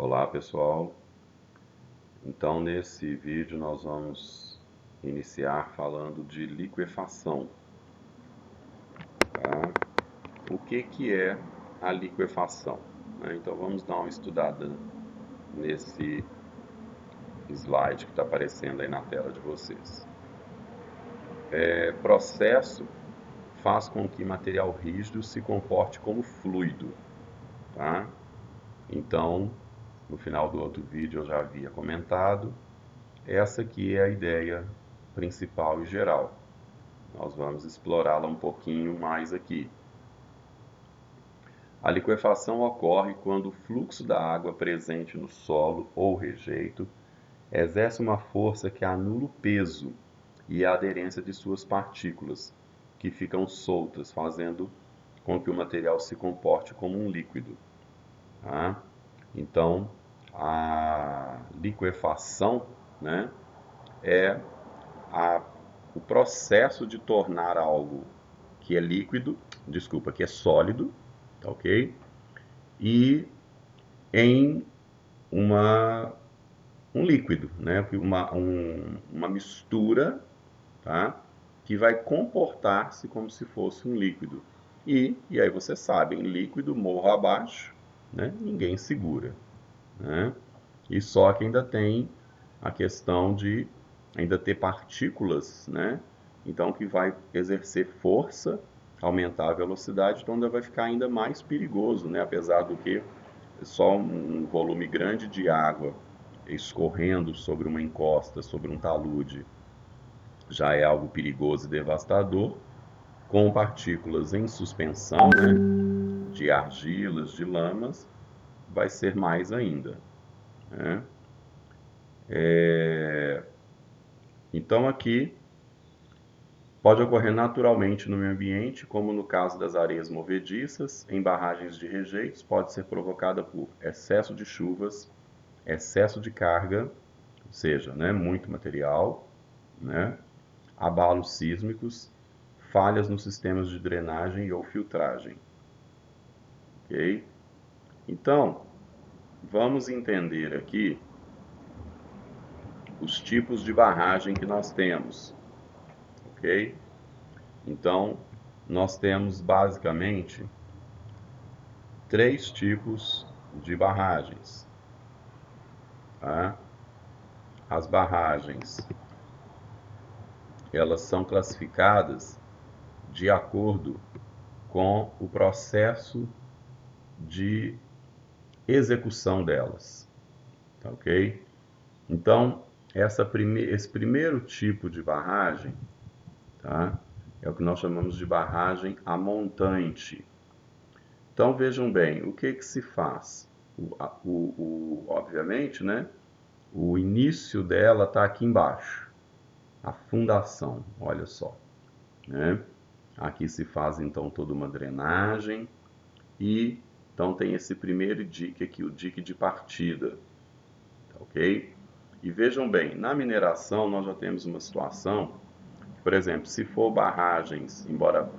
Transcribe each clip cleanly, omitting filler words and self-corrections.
Olá pessoal, então nesse vídeo nós vamos iniciar falando de liquefação, tá? O que é a liquefação, né? Então vamos dar uma estudada nesse slide que está aparecendo aí na tela de vocês. Processo faz com que material rígido se comporte como fluido, tá? Então, no final do outro vídeo eu já havia comentado. Essa aqui é a ideia principal e geral. Nós vamos explorá-la um pouquinho mais aqui. A liquefação ocorre quando o fluxo da água presente no solo ou rejeito exerce uma força que anula o peso e a aderência de suas partículas, que ficam soltas, fazendo com que o material se comporte como um líquido. Tá? Então, a liquefação, né, é o processo de tornar algo que é líquido, que é sólido, tá ok? E em um líquido, né? Uma mistura, tá? Que vai comportar-se como se fosse um líquido. E aí você sabe, em líquido, morro abaixo, né? Ninguém segura, né? E só que ainda tem a questão de ainda ter partículas, né? Então que vai exercer força, aumentar a velocidade, então ainda vai ficar ainda mais perigoso, né? Apesar do que só um volume grande de água escorrendo sobre uma encosta, sobre um talude, já é algo perigoso e devastador, com partículas em suspensão, né? De argilas, de lamas, vai ser mais ainda, né? Então aqui pode ocorrer naturalmente no meio ambiente, como no caso das areias movediças, em barragens de rejeitos, pode ser provocada por excesso de chuvas, excesso de carga, ou seja, né, muito material, né, abalos sísmicos, falhas nos sistemas de drenagem ou filtragem. Ok? Então, vamos entender aqui os tipos de barragem que nós temos. Ok? Então, nós temos basicamente três tipos de barragens. Tá? As barragens, elas são classificadas de acordo com o processo de execução delas. Tá ok? Então, esse primeiro tipo de barragem, tá? É o que nós chamamos de barragem amontante. Então vejam bem, o que se faz? Obviamente, né? O início dela está aqui embaixo, a fundação, olha só, né? Aqui se faz então toda uma drenagem e então tem esse primeiro dique aqui, o dique de partida, tá ok? E vejam bem, na mineração nós já temos uma situação, por exemplo, se for barragens, embora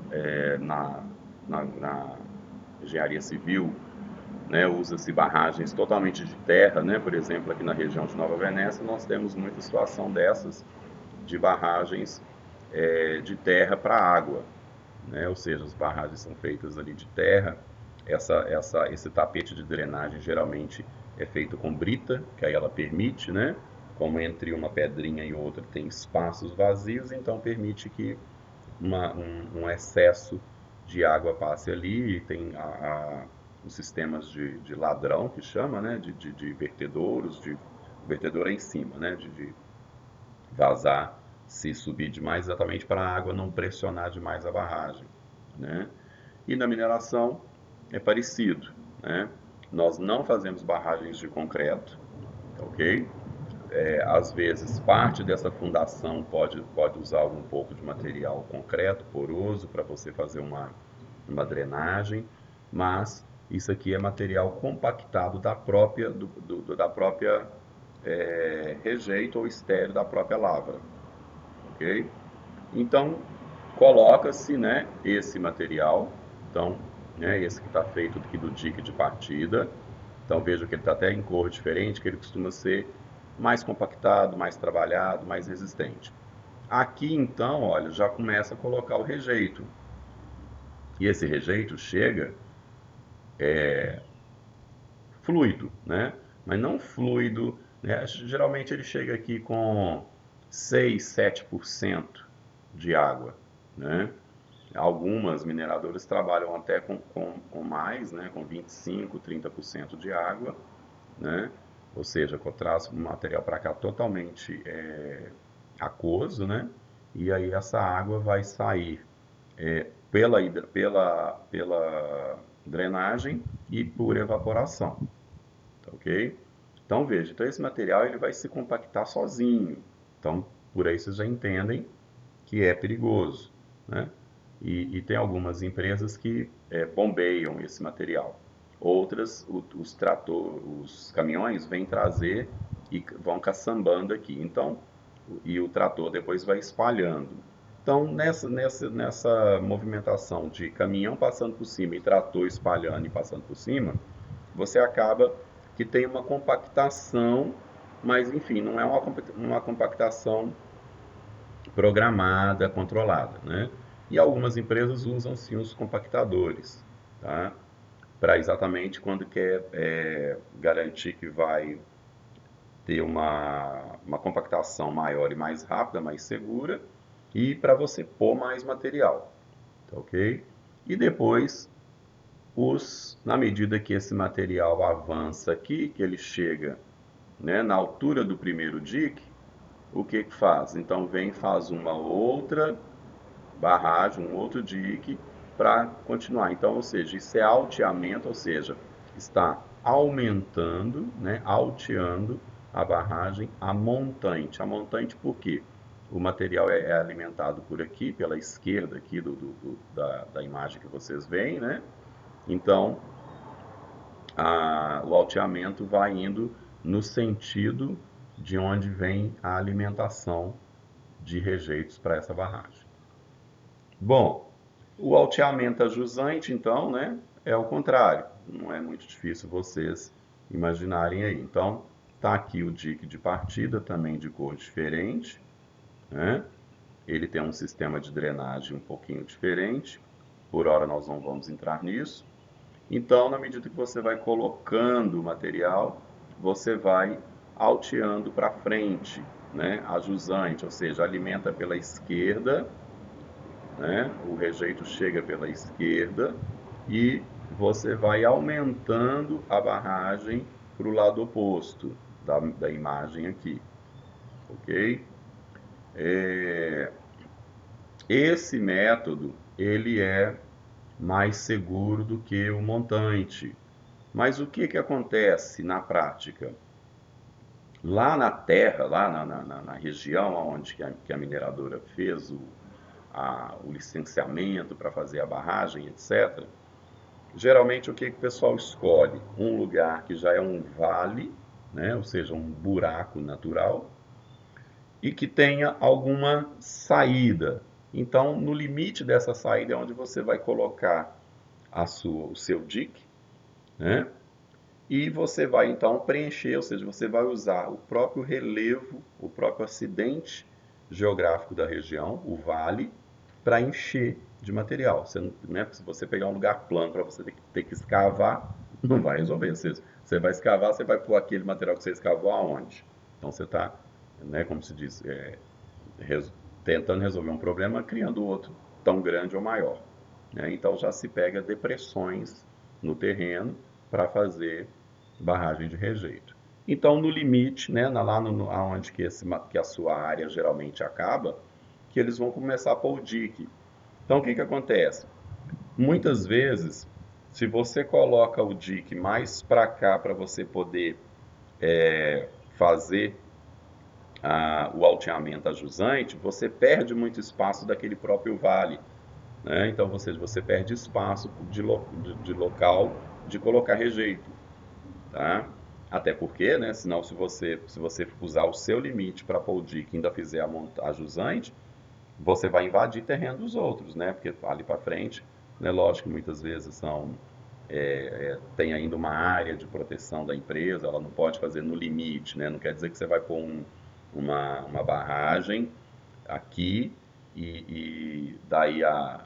na engenharia civil, né, usa-se barragens totalmente de terra, né, por exemplo, aqui na região de Nova Venécia, nós temos muita situação dessas, de barragens de terra para água, né, ou seja, as barragens são feitas ali de terra, esse tapete de drenagem geralmente é feito com brita, que aí ela permite, né, como entre uma pedrinha e outra tem espaços vazios, então permite que um excesso de água passe ali, e tem os sistemas de ladrão, que chama, né, de vertedouros, vertedor é em cima, né, de vazar, se subir demais, exatamente para a água não pressionar demais a barragem, né. E na mineração é parecido, né, nós não fazemos barragens de concreto, ok? Às vezes parte dessa fundação pode usar um pouco de material concreto, poroso, para você fazer uma drenagem, mas isso aqui é material compactado da própria rejeito ou estéreo da própria lavra, ok? Então, coloca-se, né, esse material, então, né, esse que está feito aqui do dique de partida, Então veja que ele está até em cor diferente, que ele costuma ser mais compactado, mais trabalhado, mais resistente. Aqui então, olha, já começa a colocar o rejeito. E esse rejeito chega fluido, né? Mas não fluido, né? Geralmente ele chega aqui com 6, 7% de água, né? Algumas mineradoras trabalham até com mais, né? Com 25, 30% de água, né? Ou seja, traz o material para cá totalmente aquoso, né? E aí essa água vai sair pela drenagem e por evaporação, tá ok? Então veja, então esse material ele vai se compactar sozinho. Então por aí vocês já entendem que é perigoso, né? E tem algumas empresas que bombeiam esse material. Outras, os caminhões vêm trazer e vão caçambando aqui. Então, e o trator depois vai espalhando. Então, nessa movimentação de caminhão passando por cima e trator espalhando e passando por cima, você acaba que tem uma compactação, mas enfim, não é uma compactação programada, controlada, né? E algumas empresas usam sim os compactadores, tá? Para exatamente quando quer garantir que vai ter uma compactação maior e mais rápida, mais segura, e para você pôr mais material, tá ok? E depois, na medida que esse material avança aqui, que ele chega, né, na altura do primeiro dique, o que que faz? Então vem e faz uma outra barragem, um outro dique para continuar. Então, ou seja, isso é alteamento, ou seja, está aumentando, né, alteando a barragem a montante. A montante por quê? O material é alimentado por aqui, pela esquerda aqui da imagem que vocês veem, né? Então, o alteamento vai indo no sentido de onde vem a alimentação de rejeitos para essa barragem. Bom, o alteamento a jusante, então, né, é o contrário. Não é muito difícil vocês imaginarem aí. Então, tá aqui o dique de partida, também de cor diferente, né? Ele tem um sistema de drenagem um pouquinho diferente. Por hora nós não vamos entrar nisso. Então, na medida que você vai colocando o material, você vai alteando para frente, né? A jusante, ou seja, alimenta pela esquerda, né? O rejeito chega pela esquerda e você vai aumentando a barragem para o lado oposto da imagem aqui, ok? Esse método ele é mais seguro do que o montante. Mas o que acontece na prática? Lá na terra, lá na região onde que a mineradora fez o licenciamento para fazer a barragem, etc., geralmente o que o pessoal escolhe? Um lugar que já é um vale, né? Ou seja, um buraco natural, e que tenha alguma saída. Então, no limite dessa saída é onde você vai colocar o seu dique, né? E você vai então preencher, ou seja, você vai usar o próprio relevo, o próprio acidente geográfico da região, o vale, para encher de material. Você, né, se você pegar um lugar plano para você ter que escavar, não vai resolver. Você vai escavar, você vai pôr aquele material que você escavou aonde? Então você está, né, como se diz, tentando resolver um problema, criando outro tão grande ou maior, né? Então já se pega depressões no terreno para fazer barragem de rejeito. Então, no limite, né, lá onde que a sua área geralmente acaba, que eles vão começar a pôr o dique. Então, o que acontece? Muitas vezes, se você coloca o dique mais para cá para você poder fazer o alteamento a jusante, você perde muito espaço daquele próprio vale, né? Então, você perde espaço de local de colocar rejeito, tá? Até porque, né, senão se você usar o seu limite para pôr o dique e ainda fizer a jusante, você vai invadir terreno dos outros, né? Porque ali para frente, né, lógico que muitas vezes são tem ainda uma área de proteção da empresa, ela não pode fazer no limite, né? Não quer dizer que você vai pôr uma barragem aqui e daí a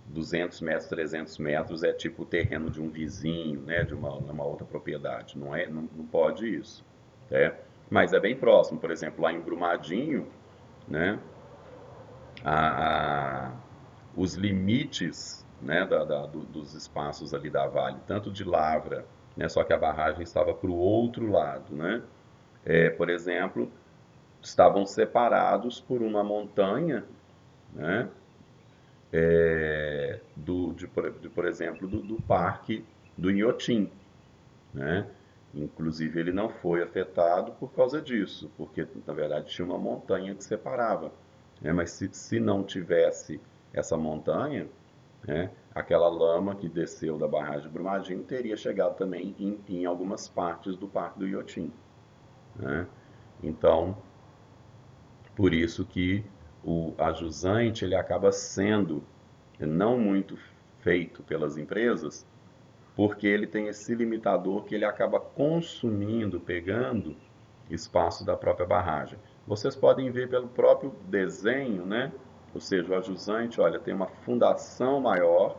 200 metros, 300 metros é tipo o terreno de um vizinho, né? De uma outra propriedade. Não pode isso, né? Mas é bem próximo. Por exemplo, lá em Brumadinho, né? Os limites, né, dos espaços ali da Vale, tanto de lavra, né, só que a barragem estava para o outro lado, né? Por exemplo, estavam separados por uma montanha, né? Por exemplo, do parque do Inhotim, né? Inclusive ele não foi afetado por causa disso, porque na verdade tinha uma montanha que separava, né? Mas se não tivesse essa montanha, né, aquela lama que desceu da barragem de Brumadinho teria chegado também em algumas partes do Parque do Inhotim, né? Então, por isso que a jusante ele acaba sendo não muito feito pelas empresas, porque ele tem esse limitador que ele acaba consumindo, pegando espaço da própria barragem. Vocês podem ver pelo próprio desenho, né? Ou seja, o ajusante, olha, tem uma fundação maior,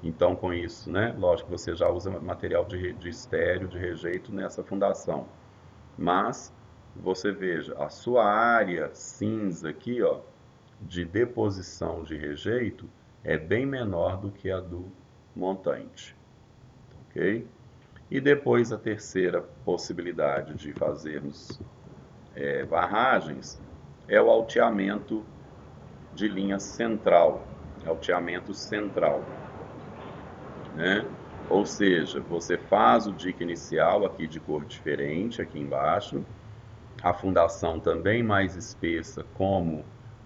então com isso, né? Lógico que você já usa material de estéreo, de rejeito nessa fundação. Mas você veja, a sua área cinza aqui, ó, de deposição de rejeito é bem menor do que a do montante, ok? E depois a terceira possibilidade de fazermos barragens é o alteamento de linha central, alteamento central, né? Ou seja, você faz o dique inicial aqui de cor diferente, aqui embaixo, a fundação também mais espessa como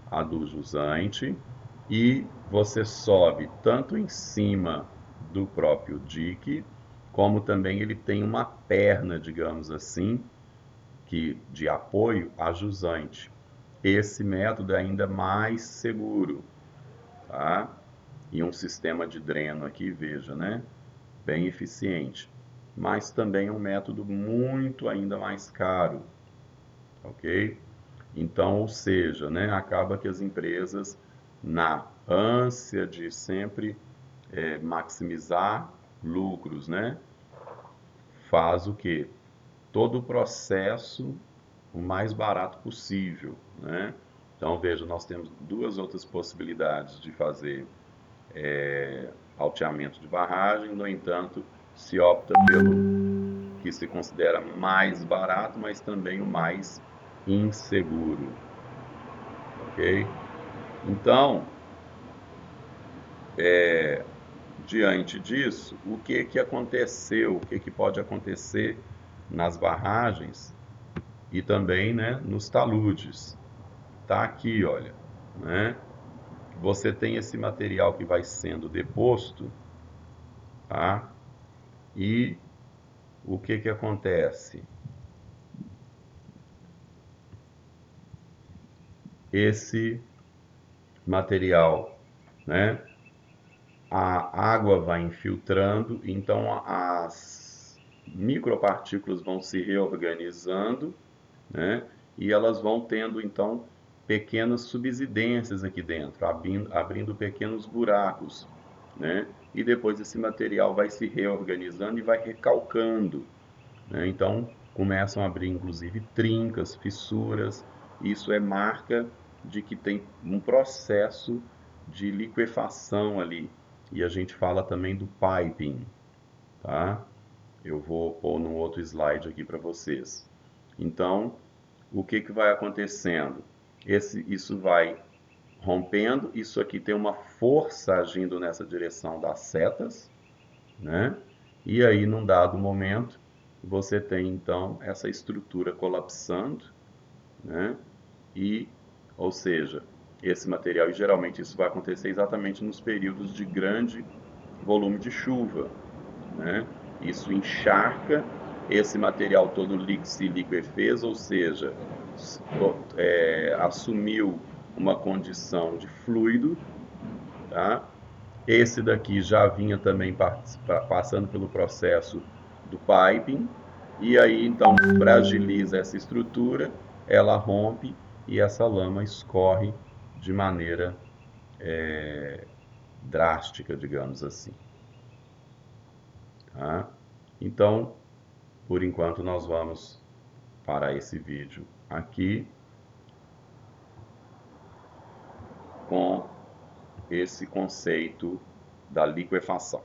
a do jusante, e você sobe tanto em cima do próprio dique, como também ele tem uma perna, digamos assim, de apoio a jusante. Esse método é ainda mais seguro, tá? E um sistema de dreno aqui, veja, né? Bem eficiente. Mas também é um método muito ainda mais caro, ok? Então, ou seja, né, acaba que as empresas, na ânsia de sempre maximizar lucros, né, faz o quê? Todo o processo o mais barato possível, né? Então, veja, nós temos duas outras possibilidades de fazer alteamento de barragem, no entanto, se opta pelo que se considera mais barato, mas também o mais inseguro, ok? Então, diante disso, o que que aconteceu, o que que pode acontecer nas barragens e também, né, nos taludes? Tá aqui, olha, né? Você tem esse material que vai sendo deposto, tá? E o que que acontece? Esse material, né? A água vai infiltrando, então as micropartículas vão se reorganizando, né? E elas vão tendo então pequenas subsidências aqui dentro, abrindo pequenos buracos, né? E depois esse material vai se reorganizando e vai recalcando, né? Então começam a abrir inclusive trincas, fissuras. Isso é marca de que tem um processo de liquefação ali. E a gente fala também do piping, tá? Eu vou pôr num outro slide aqui para vocês. Então, o que que vai acontecendo? Isso vai rompendo, isso aqui tem uma força agindo nessa direção das setas, né? E aí, num dado momento, você tem então essa estrutura colapsando, né? E, ou seja, esse material, e geralmente isso vai acontecer exatamente nos períodos de grande volume de chuva, né? Isso encharca, esse material todo se liquefez, ou seja, assumiu uma condição de fluido, tá? Esse daqui já vinha também passando pelo processo do piping, e aí então fragiliza essa estrutura, ela rompe e essa lama escorre de maneira drástica, digamos assim. Tá? Então, por enquanto, nós vamos parar esse vídeo aqui com esse conceito da liquefação.